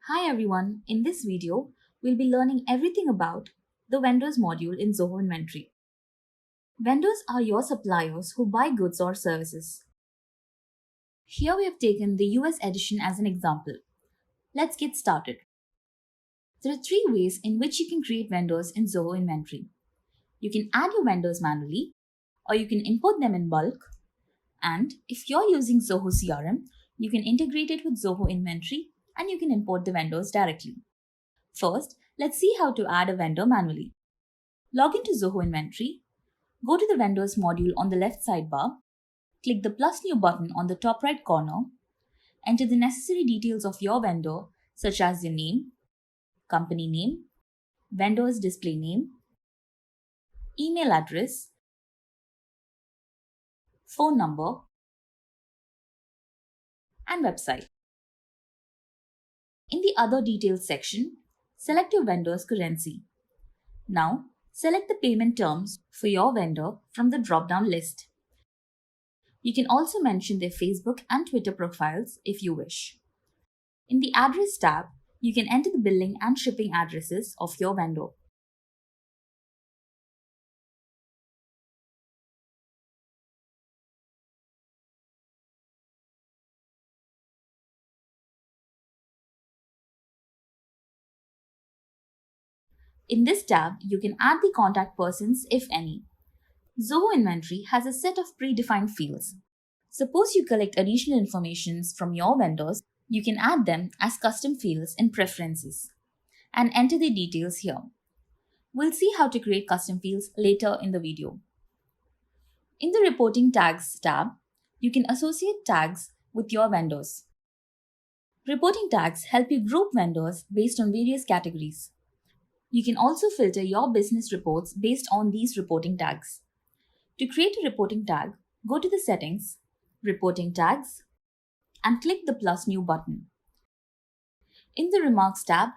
Hi everyone, in this video, we'll be learning everything about the vendors module in Zoho Inventory. Vendors are your suppliers who buy goods or services. Here we have taken the US edition as an example. Let's get started. There are three ways in which you can create vendors in Zoho Inventory. You can add your vendors manually, or you can import them in bulk, and if you're using Zoho CRM, you can integrate it with Zoho Inventory and you can import the vendors directly. First, let's see how to add a vendor manually. Log into Zoho Inventory, go to the Vendors module on the left sidebar, click the plus new button on the top right corner, enter the necessary details of your vendor such as your name, company name, vendor's display name, email address, phone number, and website. In the Other Details section, select your vendor's currency. Now, select the payment terms for your vendor from the drop-down list. You can also mention their Facebook and Twitter profiles if you wish. In the Address tab, you can enter the billing and shipping addresses of your vendor. In this tab, you can add the contact persons if any. Zoho Inventory has a set of predefined fields. Suppose you collect additional information from your vendors, you can add them as custom fields in Preferences and enter the details here. We'll see how to create custom fields later in the video. In the Reporting Tags tab, you can associate tags with your vendors. Reporting tags help you group vendors based on various categories. You can also filter your business reports based on these reporting tags. To create a reporting tag, go to the Settings, Reporting Tags, and click the plus new button. In the Remarks tab,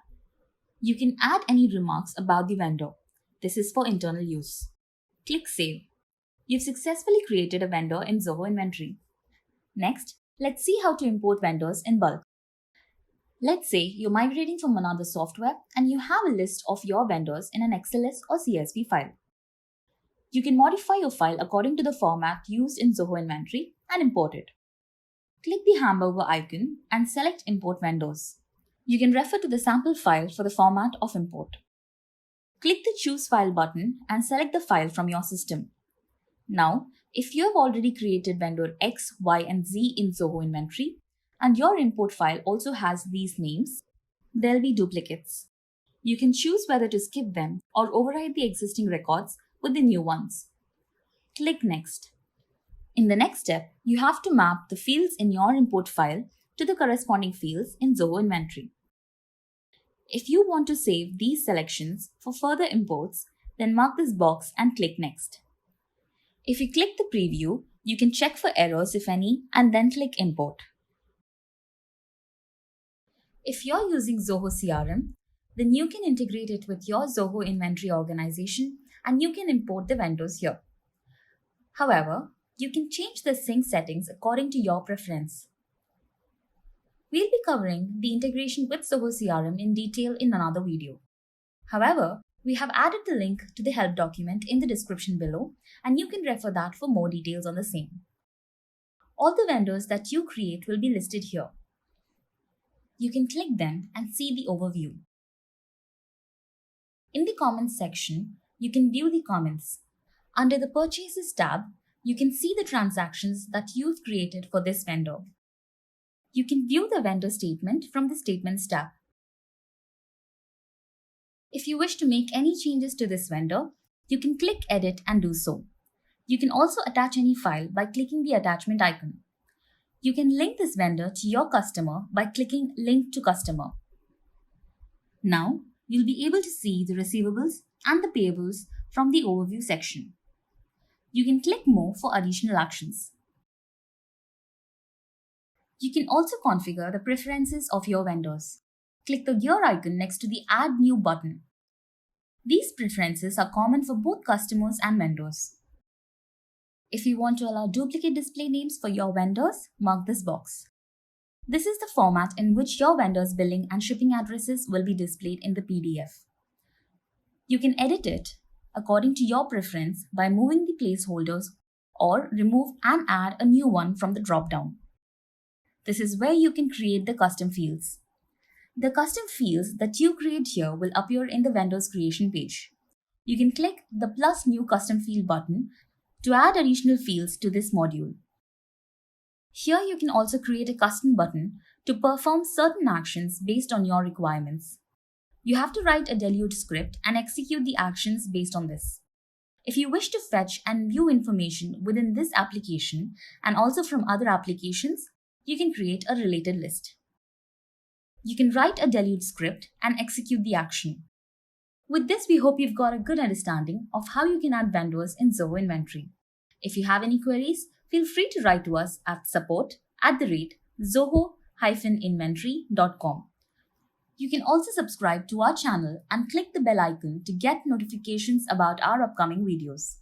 you can add any remarks about the vendor. This is for internal use. Click Save. You've successfully created a vendor in Zoho Inventory. Next, let's see how to import vendors in bulk. Let's say you're migrating from another software and you have a list of your vendors in an XLS or CSV file. You can modify your file according to the format used in Zoho Inventory and import it. Click the hamburger icon and select Import Vendors. You can refer to the sample file for the format of import. Click the Choose File button and select the file from your system. Now, if you have already created vendor X, Y, and Z in Zoho Inventory, and your import file also has these names, there'll be duplicates. You can choose whether to skip them or override the existing records with the new ones. Click Next. In the next step, you have to map the fields in your import file to the corresponding fields in Zoho Inventory. If you want to save these selections for further imports, then mark this box and click Next. If you click the preview, you can check for errors if any and then click Import. If you're using Zoho CRM, then you can integrate it with your Zoho Inventory organization and you can import the vendors here. However, you can change the sync settings according to your preference. We'll be covering the integration with Zoho CRM in detail in another video. However, we have added the link to the help document in the description below and you can refer that for more details on the same. All the vendors that you create will be listed here. You can click them and see the overview. In the Comments section, you can view the comments. Under the Purchases tab, you can see the transactions that you've created for this vendor. You can view the vendor statement from the Statements tab. If you wish to make any changes to this vendor, you can click Edit and do so. You can also attach any file by clicking the attachment icon. You can link this vendor to your customer by clicking Link to Customer. Now, you'll be able to see the receivables and the payables from the Overview section. You can click More for additional actions. You can also configure the preferences of your vendors. Click the gear icon next to the Add New button. These preferences are common for both customers and vendors. If you want to allow duplicate display names for your vendors, mark this box. This is the format in which your vendor's billing and shipping addresses will be displayed in the PDF. You can edit it according to your preference by moving the placeholders or remove and add a new one from the drop-down. This is where you can create the custom fields. The custom fields that you create here will appear in the vendor's creation page. You can click the plus new custom field button to add additional fields to this module. Here you can also create a custom button to perform certain actions based on your requirements. You have to write a deluge script and execute the actions based on this. If you wish to fetch and view information within this application and also from other applications, you can create a related list. You can write a deluge script and execute the action. With this, we hope you've got a good understanding of how you can add vendors in Zoho Inventory. If you have any queries, feel free to write to us at support@zoho-inventory.com. You can also subscribe to our channel and click the bell icon to get notifications about our upcoming videos.